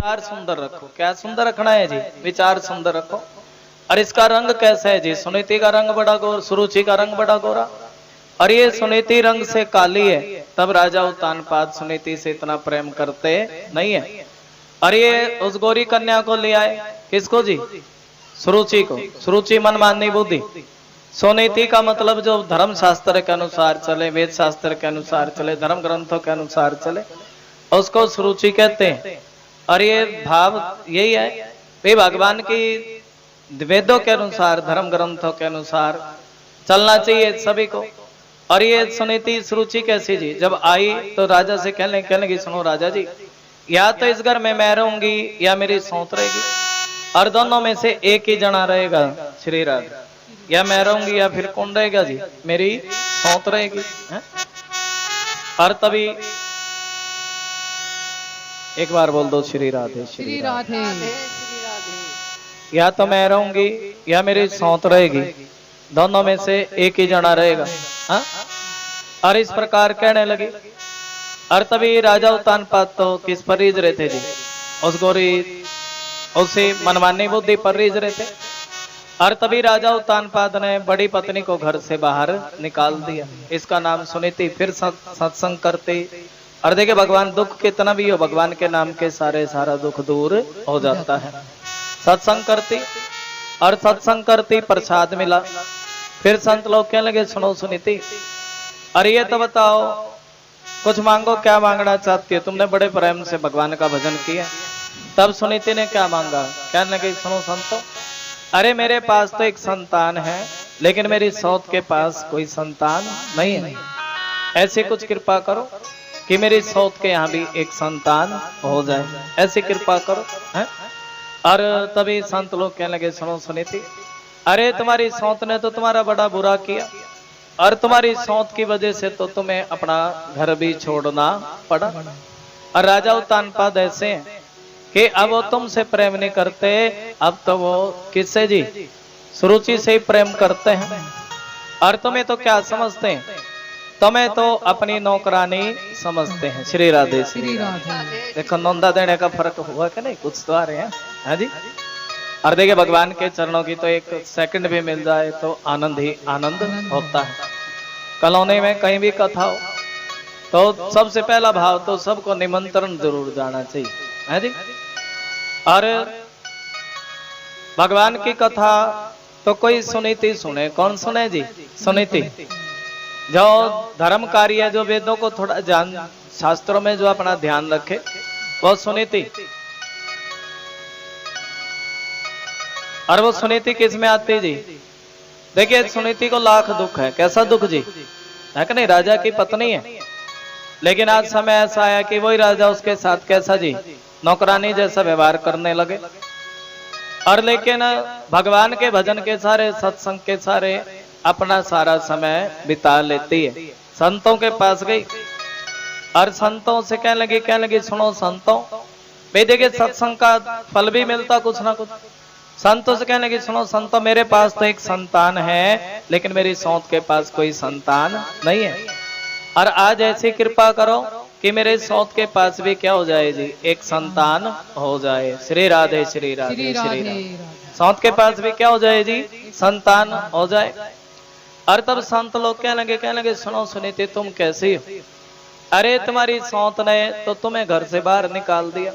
विचार सुंदर रखो। क्या सुंदर रखना है जी? विचार सुंदर रखो। और इसका रंग कैसा है जी? सुनीति का रंग बड़ा गोर, सुरुचि का रंग बड़ा गोरा। और ये सुनीति रंग से काली है, तब राजा उत्तानपाद सुनीति से इतना प्रेम करते नहीं है। और ये उस गोरी कन्या को ले आए, किसको जी? सुरुचि को। सुरुचि मनमानी बुद्धि। सुनीति का मतलब जो धर्म शास्त्र के अनुसार चले, वेद शास्त्र के अनुसार चले, धर्म ग्रंथों के अनुसार चले, उसको सुरुचि कहते हैं। और ये भाव यही है, वे भगवान की वेदों के अनुसार, धर्म ग्रंथों के अनुसार चलना चाहिए सभी को। और ये सुनीति सुरुचि कैसी जी? जब आई तो राजा से कहने लगी, सुनो राजा जी, या तो इस घर में मैं रहूंगी या मेरी सौत रहेगी, और दोनों में से एक ही जना रहेगा श्री राधा। या मैं रहूंगी या फिर कौन रहेगा जी? मेरी सौत रहेगी। और तभी एक बार बोल दो श्री राधे श्री राधे। या तो मैं रहूंगी या मेरी सौत रहेगी, दोनों में से एक ही जना रहेगा। हा? और इस प्रकार कहने लगी। और तभी राजा उत्तानपाद तो किस पर रीझ रहे थे जी? उस गोरी, उसी मनमानी बुद्धि पर रीझ रहे थे। और तभी राजा उत्तानपाद ने बड़ी पत्नी को घर से बाहर निकाल दिया। इसका नाम सुनीति। फिर सत्संग करते। और देखिए भगवान, दुख कितना भी हो, भगवान के नाम के सारा दुख दूर हो जाता है। सत्संग करती, और सत्संग करती प्रसाद मिला। फिर संत लोग कहने लगे, सुनो सुनीति, अरे ये तो बताओ, कुछ मांगो, क्या मांगना चाहती है? तुमने बड़े प्रेम से भगवान का भजन किया। तब सुनीति ने क्या मांगा? कहने लगे, सुनो संतो, अरे मेरे पास तो एक संतान है, लेकिन मेरी सौत के पास कोई संतान नहीं है। ऐसी कुछ कृपा करो कि मेरी सौत के यहाँ भी एक संतान हो जाए, ऐसी कृपा करो। है? और तभी संत लोग कहने लगे, सुनो सुनीति, अरे तुम्हारी सौत ने तो तुम्हारा बड़ा बुरा किया, और तुम्हारी सौत की वजह से तो तुम्हें अपना घर भी छोड़ना पड़ा। और राजा उत्तानपाद ऐसे हैं कि अब वो तुमसे प्रेम नहीं करते, अब तो वो किससे जी? सुरुचि से ही प्रेम करते हैं। और तुम्हें तो क्या समझते हैं? तुम्हें तो अपनी नौकरानी समझते हैं। श्री राधे श्री राधे। देखो नौंदा देने का फर्क हुआ कि नहीं? कुछ तो आ रहे हैं। हाँ जी। और देखिए भगवान के चरणों की तो एक सेकंड भी मिल जाए तो आनंद ही आनंद होता है। कॉलोनी में कहीं भी कथा हो तो सबसे पहला भाव तो सबको निमंत्रण जरूर जाना चाहिए। है जी। और भगवान की कथा तो कोई सुनीति सुने। कौन सुने जी? सुनीति। जो धर्म कार्य, जो वेदों को थोड़ा जान, शास्त्रों में जो अपना ध्यान रखे, वो सुनीति। और वो सुनीति किस में आती जी? देखिए सुनीति को लाख दुख है। कैसा दुख जी? है कि नहीं? राजा की पत्नी है, लेकिन आज समय ऐसा आया कि वही राजा उसके साथ कैसा जी? नौकरानी जैसा व्यवहार करने लगे। और लेकिन भगवान के भजन के सारे, सत्संग के सारे अपना सारा समय बिता लेती है। संतों के पास गई और संतों से कहने लगी सुनो संतों, भाई देखिए सत्संग का फल भी मिलता कुछ ना कुछ। संतों से कहने लगी, सुनो संतों, मेरे पास तो एक संतान है, लेकिन मेरी सौत के पास कोई संतान नहीं है। और आज ऐसी कृपा करो कि मेरे सौत के पास भी क्या हो जाए जी? एक संतान हो जाए। श्री राधे श्री राधे श्री राधे। सौत के पास भी क्या हो जाए जी? संतान हो जाए। और तब संत लोग कहने लगे सुनो सुनीति, तुम कैसी हो? अरे तुम्हारी सौत ने तो तुम्हें घर से बाहर निकाल दिया,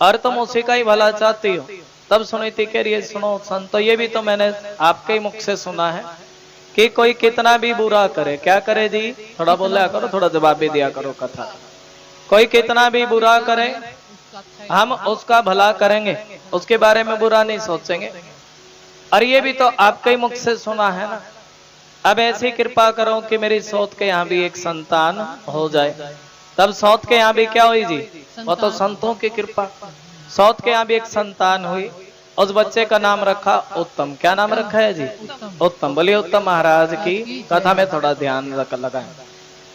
और तुम उसी का ही भला चाहती हो। तब सुनीति कह रही है, सुनो संतो, ये भी तो मैंने आपके ही मुख से सुना है कि कोई कितना भी बुरा करे, क्या करे जी? थोड़ा बोला करो, थोड़ा जवाब भी दिया करो कथा। कोई कितना भी बुरा करे, हम उसका भला करेंगे, उसके बारे में बुरा नहीं सोचेंगे। और ये भी तो आपके ही मुख से सुना है ना। अब ऐसी कृपा करो कि मेरी सौत के यहाँ भी एक संतान हो जाए। तब सौत के यहाँ भी क्या हुई जी? वो तो संतों की कृपा। सौत के यहाँ भी एक संतान हुई। उस बच्चे का नाम रखा उत्तम। क्या नाम रखा है जी? उत्तम। बोलिए उत्तम महाराज की कथा में थोड़ा ध्यान लगाएं।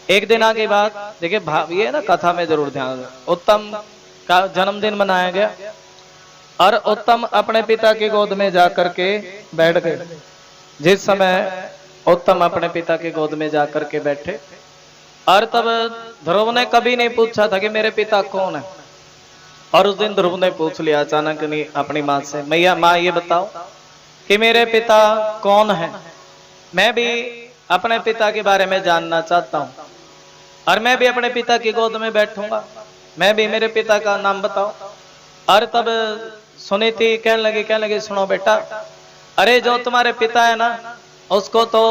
एक दिन आगे बात देखिए, भाव ये ना, कथा में जरूर ध्यान। उत्तम का जन्मदिन मनाया गया, और उत्तम अपने पिता की गोद में जाकर के बैठ गए। जिस समय उत्तम अपने पिता की गोद में जाकर के बैठे, और तब ध्रुव ने कभी नहीं पूछा था कि मेरे पिता कौन है। और उस दिन ध्रुव ने पूछ लिया अचानक नहीं अपनी माँ से, मैया माँ ये बताओ कि मेरे पिता कौन है, मैं भी अपने पिता के बारे में जानना चाहता हूँ और मैं भी अपने पिता की गोद में बैठूंगा, मैं भी मेरे पिता का नाम बताओ। और तब सुनीति कहने लगी सुनो बेटा, अरे जो तुम्हारे पिता है ना उसको तो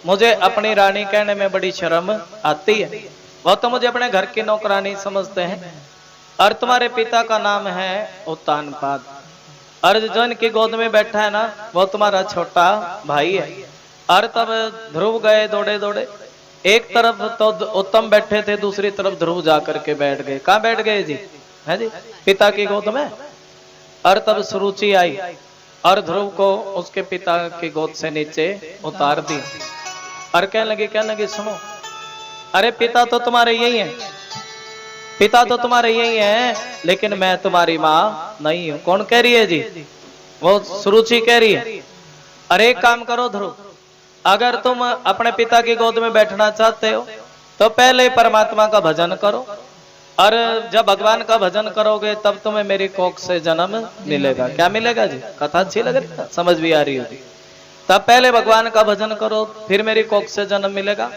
मुझे अपनी रानी कहने में बड़ी शर्म आती है, वो तो मुझे अपने घर की नौकरानी समझते हैं और तुम्हारे पिता का नाम है उत्तानपाद और जो इनकी गोद में बैठा है ना वो तुम्हारा छोटा भाई है। और तब ध्रुव गए दौड़े दौड़े, एक तरफ तो उत्तम बैठे थे, दूसरी तरफ ध्रुव जाकर के बैठ गए। कहाँ बैठ गए जी? है जी, पिता की गोद में। और तब सुरुचि आई और ध्रुव को उसके पिता की गोद से नीचे उतार दिया और कहने लगे सुनो, अरे पिता तो तुम्हारे यही है, पिता तो तुम्हारे यही है, लेकिन मैं तुम्हारी माँ नहीं हूं। कौन कह रही है जी? वो सुरुचि कह रही है। अरे एक काम करो ध्रुव, अगर तुम अपने पिता की गोद में बैठना चाहते हो तो पहले परमात्मा का भजन करो और जब भगवान का भजन करोगे तब तुम्हें मेरी कोख से जन्म मिलेगा। क्या मिलेगा जी? कथा अच्छी लग रही है, समझ भी आ रही होगी। तब पहले भगवान का भजन करो, फिर मेरी कोख से जन्म मिलेगा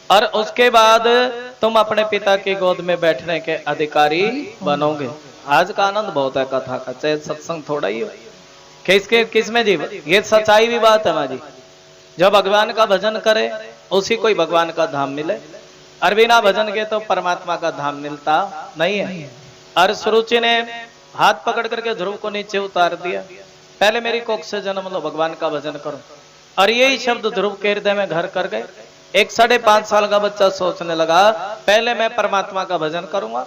और उसके बाद तुम अपने पिता की गोद में बैठने के अधिकारी बनोगे। आज का आनंद बहुत है कथा का, चाहे सत्संग थोड़ा ही हो। किसमें जी? ये सच्चाई भी बात है माँ जी, जो भगवान का भजन करे उसी को ही भगवान का धाम मिले और बिना भजन के तो परमात्मा का धाम मिलता नहीं है। और सुरुचि ने हाथ पकड़ करके ध्रुव को नीचे उतार दिया, पहले मेरी कोख से जन्म लो, भगवान का भजन करो। और यही शब्द ध्रुव के हृदय में घर कर गए। एक 5.5 साल का बच्चा सोचने लगा पहले मैं परमात्मा का भजन करूंगा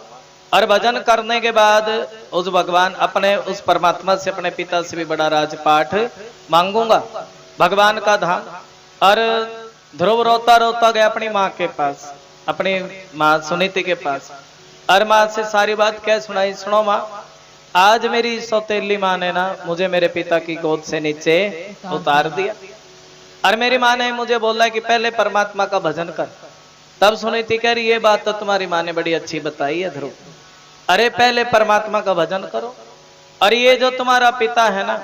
और भजन करने के बाद उस भगवान अपने उस परमात्मा से अपने पिता से भी बड़ा राजपाठ मांगूंगा, भगवान का धाम। और ध्रुव रोता रोता गया अपनी माँ के पास, अपनी माँ सुनीति के पास और माँ से सारी बात क्या सुनाई, सुनो माँ, आज मेरी सौतेली माँ ने ना मुझे मेरे पिता की गोद से नीचे उतार दिया और मेरी माँ ने मुझे बोला कि पहले परमात्मा का भजन कर। तब सुनीति कह रही ये बात तो तुम्हारी माँ ने बड़ी अच्छी बताई है ध्रुव, अरे पहले परमात्मा का भजन करो। और ये जो तुम्हारा पिता है ना,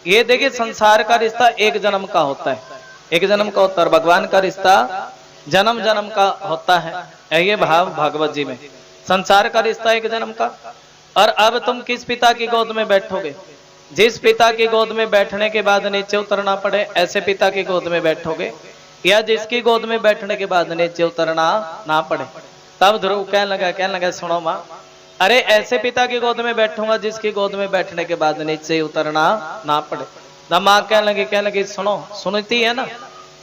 ये देखिए संसार का रिश्ता एक जन्म का होता है, एक जन्म का होता है, और भगवान का रिश्ता जन्म जन्म का होता है। ये भाव भागवत जी में, संसार का रिश्ता एक जन्म का। और अब तुम किस पिता की गोद में बैठोगे? जिस पिता की गोद में बैठने के बाद नीचे उतरना पड़े ऐसे पिता की गोद में बैठोगे, या जिसकी गोद में बैठने के बाद नीचे उतरना ना पड़े। तब ध्रुव कहने लगा सुनो माँ, अरे ऐसे पिता की गोद में बैठूंगा जिसकी गोद में बैठने के बाद नीचे उतरना ना पड़े। तब माँ कहने लगी सुनो, सुनती है ना,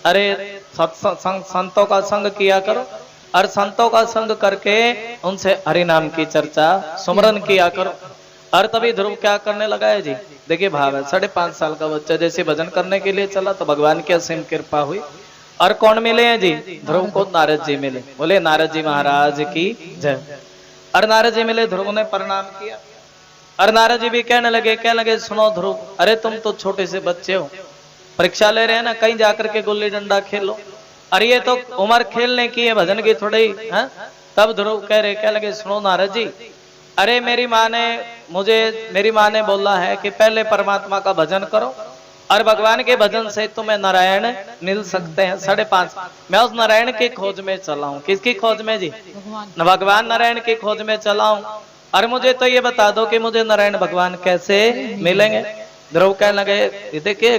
अरे संतों का संग किया करो और संतों का संग करके उनसे हरि नाम की चर्चा सुमरन किया करो। और तभी ध्रुव क्या करने लगा है जी? देखिए भाव है, 5.5 साल का बच्चा जैसे भजन करने के लिए चला तो भगवान की असीम कृपा हुई। और कौन मिले हैं जी ध्रुव को? नारद जी मिले। बोले नारद जी महाराज की जय। और नारद जी मिले, ध्रुव ने प्रणाम किया और नारद जी भी कहने लगे सुनो ध्रुव, अरे तुम तो छोटे से बच्चे हो, परीक्षा ले रहे हैं ना, कहीं जाकर के गुल्ली डंडा खेलो, अरे ये तो उम्र खेलने की है, भजन की थोड़ी है। तब ध्रुव कह लगे सुनो नारद जी, अरे मेरी माँ ने बोला है कि पहले परमात्मा का भजन करो और भगवान के भजन से तुम्हें नारायण मिल सकते हैं। 5.5 मैं उस नारायण की खोज में चला हूँ। किसकी खोज में जी? भगवान नारायण की खोज में चला हूँ। और मुझे तो ये बता दो कि मुझे नारायण भगवान कैसे मिलेंगे? ध्रुव कहने लगे देखिए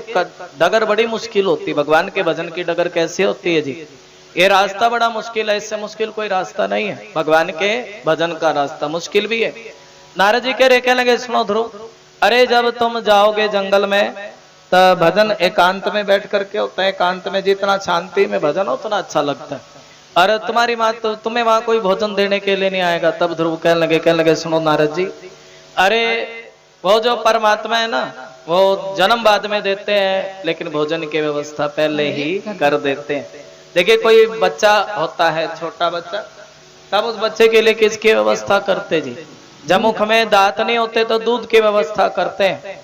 डगर बड़ी मुश्किल होती, भगवान के भजन की डगर कैसे होती है जी? ये रास्ता बड़ा मुश्किल है, इससे मुश्किल कोई रास्ता नहीं है, भगवान के भजन का रास्ता मुश्किल भी है। नारद जी कहने लगे सुनो ध्रुव, अरे जब तुम जाओगे जंगल में तो भजन एकांत में बैठ करके होता है, एकांत में जितना शांति में भजन उतना अच्छा लगता है। और तुम्हारी माँ तो तुम्हें वहां कोई भोजन देने के लिए नहीं आएगा। तब ध्रुव कहने लगे सुनो नारद जी, अरे वो जो परमात्मा है ना वो जन्म बाद में देते हैं, लेकिन भोजन की व्यवस्था पहले ही कर देते हैं। देखिए कोई बच्चा होता है, छोटा बच्चा, तब उस बच्चे के लिए किसकी व्यवस्था करते जी? जब मुख में दांत नहीं होते तो दूध की व्यवस्था करते हैं,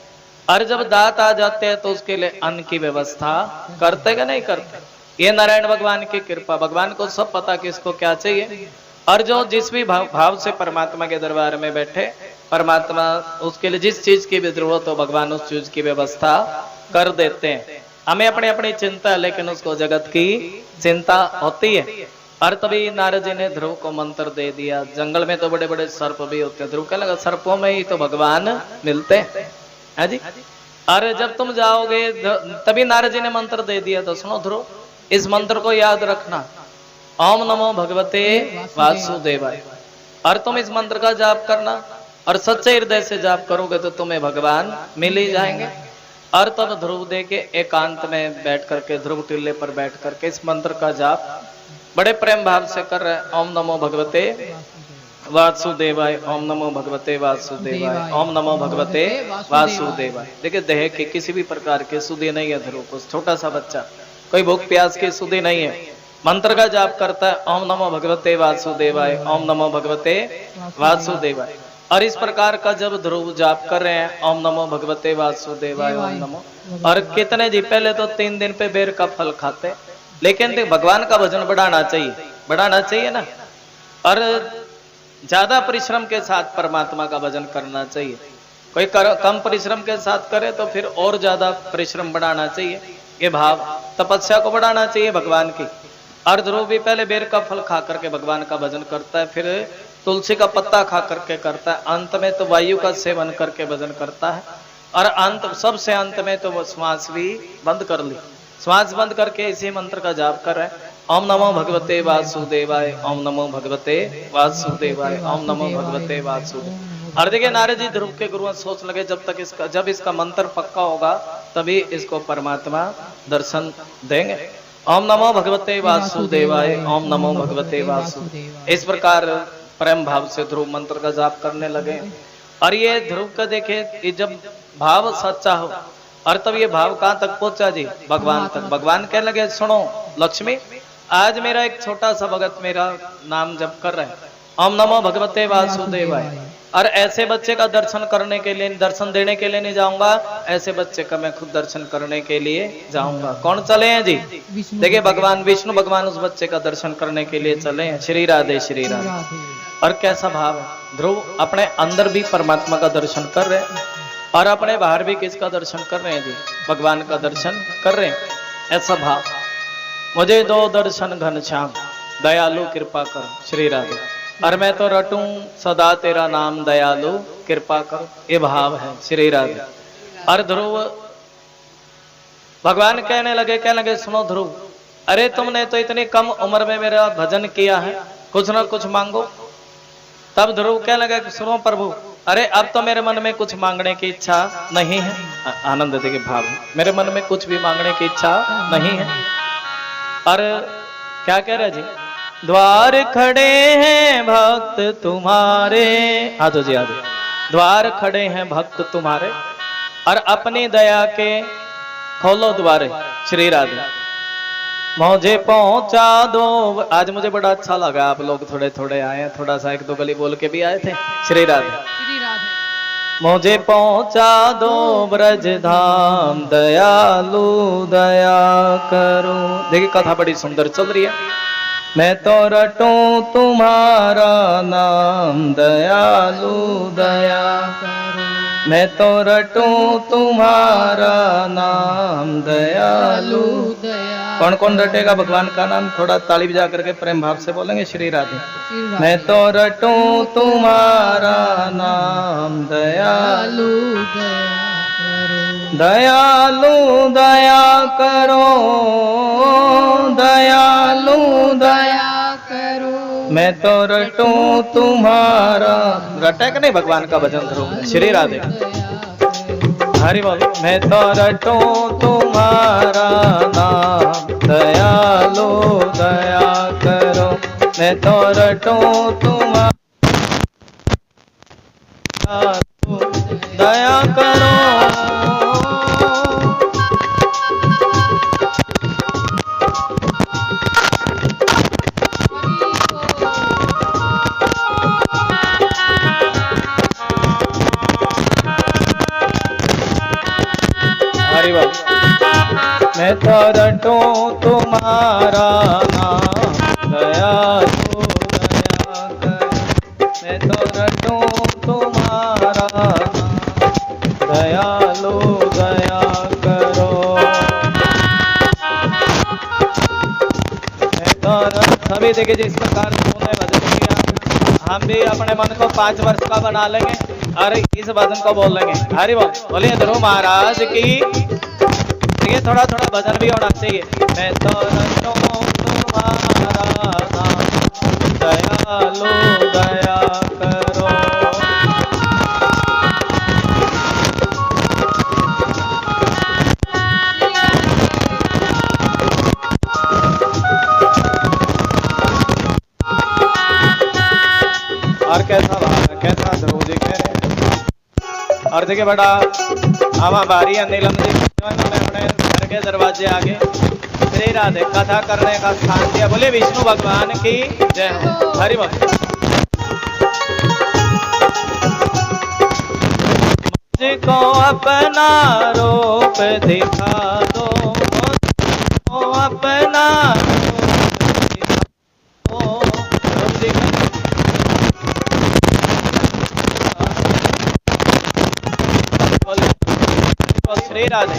और जब दांत आ जाते हैं तो उसके लिए अन्न की व्यवस्था करते कि नहीं करते? ये नारायण भगवान की कृपा, भगवान को सब पता किसको क्या चाहिए। और जो जिस भी भाव से परमात्मा के दरबार में बैठे परमात्मा उसके लिए जिस चीज की भी जरूरत हो भगवान उस चीज की व्यवस्था कर देते हैं। हमें अपनी अपनी चिंता है, लेकिन उसको जगत की चिंता होती है। और तभी नारद जी ने ध्रुव को मंत्र दे दिया। जंगल में तो बड़े बड़े सर्प भी होते हैं, ध्रुव कहने लगा सर्पों में ही तो भगवान मिलते हैं, है जी। अरे जब तुम जाओगे, तभी नारद जी ने मंत्र दे दिया, तो सुनो ध्रुव, इस मंत्र को याद रखना, ओम नमो भगवते वासुदेवाय। और तुम इस मंत्र का जाप करना, और सच्चे हृदय से जाप करोगे तो तुम्हें भगवान मिल ही जाएंगे। और तब ध्रुव दे के एकांत में बैठ करके, ध्रुव टिल्ले पर बैठ करके इस मंत्र का जाप बड़े प्रेम भाव से कर रहे हैं। ओम नमो भगवते वासुदेवाय, ओम नमो भगवते वासुदेवाय, ओम नमो भगवते वासुदेवाय। देखिए देह की किसी भी प्रकार की सुधि नहीं है ध्रुव को, छोटा सा बच्चा, कोई भूख प्यास की सुधि नहीं है। मंत्र का जाप करता है, ओम नमो भगवते वासुदेवाय, ओम नमो भगवते वासुदेवाय। और इस प्रकार का जब ध्रुव जाप कर रहे हैं, ओम नमो भगवते वासुदेवाय, ओम नमो, और कितने जी पहले तो 3 दिन पे बेर का फल खाते, लेकिन भगवान का भजन बढ़ाना चाहिए ना। और ज्यादा परिश्रम के साथ परमात्मा का भजन करना चाहिए। कोई कम परिश्रम के साथ करे तो फिर और ज्यादा परिश्रम बढ़ाना चाहिए। ये भाव तपस्या को बढ़ाना चाहिए भगवान की। और ध्रुव भी पहले बेर का फल खा करके भगवान का भजन करता है, फिर तुलसी का पत्ता खा करके करता है, अंत में तो वायु का सेवन करके भजन करता है। और अंत सबसे अंत में तो वो श्वास भी बंद कर ली, श्वास बंद करके इसी मंत्र का जाप कर रहे हैं, ओम नमो भगवते वासुदेवाय, ओम नमो भगवते वासुदेवाय, ओम नमो भगवते वासुदेवाय। और देखिए नारद जी ध्रुव के गुरु सोच लगे जब इसका मंत्र पक्का होगा तभी इसको परमात्मा दर्शन देंगे। ओम नमो भगवते वासुदेवाय, ओम नमो भगवते वासुदेवाय। इस प्रकार प्रेम भाव से ध्रुव मंत्र का जाप करने लगे। और ये ध्रुव का देखे जब भाव सच्चा हो, और तब ये भाव कहां तक पहुंचा जी, भगवान तक। भगवान कहने लगे, सुनो लक्ष्मी, आज मेरा एक छोटा सा भगत मेरा नाम जप कर रहा है, ओम नमो भगवते वासुदेवाय। और ऐसे बच्चे का दर्शन करने के लिए, दर्शन देने के लिए नहीं जाऊंगा, ऐसे बच्चे का मैं खुद दर्शन करने के लिए जाऊंगा। कौन चले हैं जी? देखिए भगवान विष्णु भगवान उस बच्चे का दर्शन करने के लिए चले हैं। श्री राधे श्री राधे। और कैसा भाव है, ध्रुव अपने अंदर भी परमात्मा का दर्शन कर रहे हैं और अपने बाहर भी किसका दर्शन कर रहे हैं जी, भगवान का दर्शन कर रहे हैं। ऐसा भाव, मुझे दो दर्शन घनश्याम, दयालु कृपा कर। श्री राधे। और मैं तो रटूं सदा तेरा नाम, दयालु कृपा कर। ये भाव है। श्री राधे। और ध्रुव भगवान कहने लगे सुनो ध्रुव, अरे तुमने तो इतनी कम उम्र में मेरा भजन किया है, कुछ ना कुछ मांगो। तब ध्रुव कहने लगे, सुनो प्रभु, अरे अब तो मेरे मन में कुछ मांगने की इच्छा नहीं है। आनंद देखिए भाव, मेरे मन में कुछ भी मांगने की इच्छा नहीं है। और क्या कह रहे जी, द्वार खड़े हैं भक्त तुम्हारे, आजो जी आजो, द्वार खड़े हैं भक्त तुम्हारे, और अपनी दया के खोलो द्वारे। श्री राधे। मुझे पहुंचा दो। आज मुझे बड़ा अच्छा लगा, आप लोग थोड़े थोड़े आए हैं, थोड़ा सा एक दो गली बोल के भी आए थे। श्री राधे। मुझे पहुंचा दो ब्रज धाम, दयालु दया करो। देखिए कथा बड़ी सुंदर चल रही है। मैं तो रटूं तुम्हारा नाम, दयालु दया करो। मैं तो रटूं तुम्हारा नाम, दयालु दया। कौन कौन रटेगा भगवान का नाम? थोड़ा ताली बजा करके प्रेम भाव से बोलेंगे श्री राधे। मैं तो रटूं तुम्हारा नाम, दयालु दया करो। दयालु दया करो, दयालु दया करो। मैं तो रटूं तुम्हारा। रटे कि नहीं भगवान का भजन करो। श्री राधे। हरि बोल। मैं तो रटूं तुम्हारा नाम, दयालु दया करो। मैं तो रटूं तुम्हारा दया करो। मैं तो रटूं तुम्हारा नाम, दयालु दया कर। मैं तो रटूं तुम्हारा तो सभी देखिए जिस प्रकार तूने भजन किया, हम भी अपने मन को 5 वर्ष का बना लेंगे और इस भजन को बोल लेंगे। हरि बोल, बोलिए ध्रुव महाराज की। देखिए थोड़ा थोड़ा भजन भी होना चाहिए। मैं तो तुम्हारा नाम दयालु दया करो। और कैसा भाव, कैसा ध्रुव जी कह रहे। और देखिए बेटा हमारा बारी है नीलम जी, मैं अपने घर के दरवाजे आगे श्री राधे कथा करने का स्थान दिया। बोले विष्णु भगवान की जय हो। हरि बोल। मुझको अपना रूप दिखा दो, मुझको अपना रूप दिखा दो। श्री राधे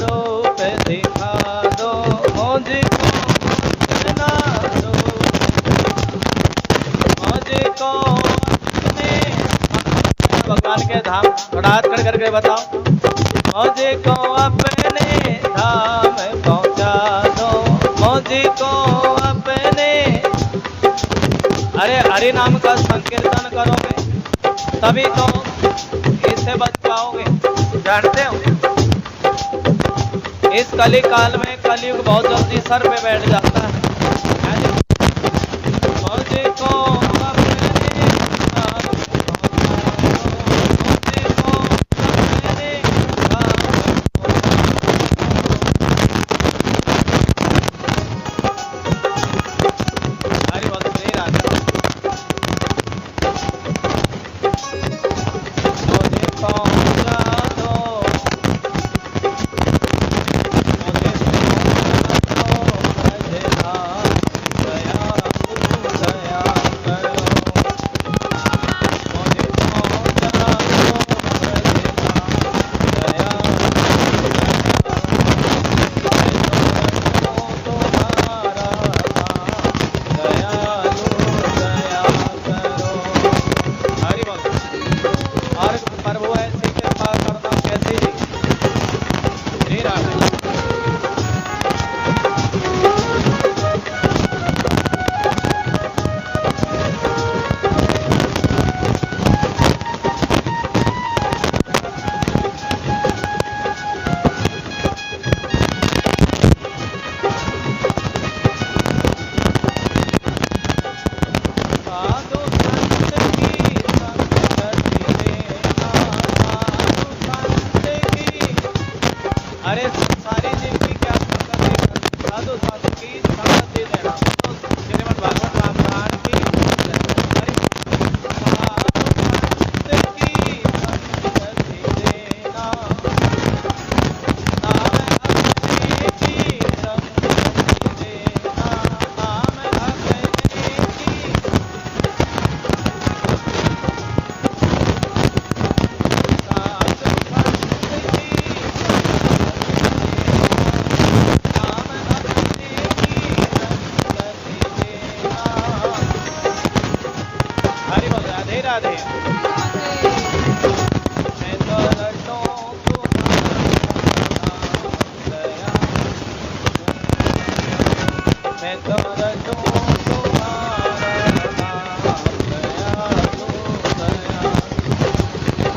रूप दिखा दो, मुझको अपना मुझको भगवान के धाम थोड़ा हाथ खड़े करके बताओ। मुझको अपने धाम पहुंचा दो, मुझको अपने। अरे हरि नाम का संकीर्तन करोगे तभी तो इससे बच पाओगे। जानते हो इस कली काल में कलयुग बहुत जल्दी सर पे बैठ जाता है। मुझको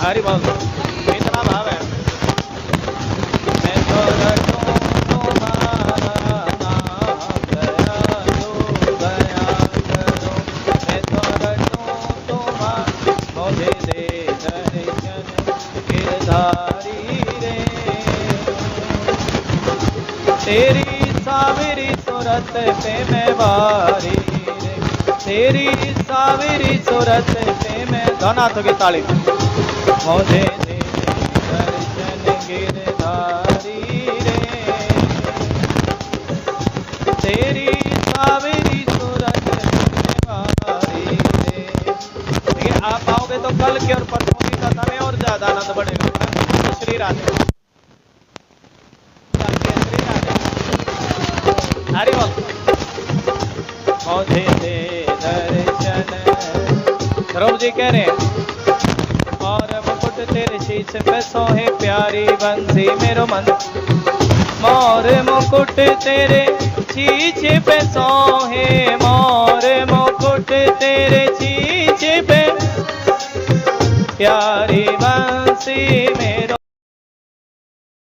हरि बोल। इतना भाव है। मैं तो तुम्हारा नाम दयालु दया करो, मैं तो तुम्हारा मुझे दे दर्शन गिरधारी रे। तेरी सावरी सूरत पे मैं वारी रे, तेरी सावरी सूरत पे मैं। दोनों हाथों की ताली। मुझे दे दर्शन गिरधारी रे, तेरी सावरी सूरत वारी रे। देखिए आप आओगे तो कल की और परसों की कथा में और ज्यादा आनंद बढ़ेगा। श्री राधे, श्री राधे। अरे बोल मुझे दे दर्शन। ध्रुव जी कह रहे हैं और मुकुट तेरे शीश पे सोहे प्यारी बंसी मेरो मन। मोर मुकुट तेरे शीश पे सोहे, मोर मुकुट तेरे शीश पे प्यारी बंसी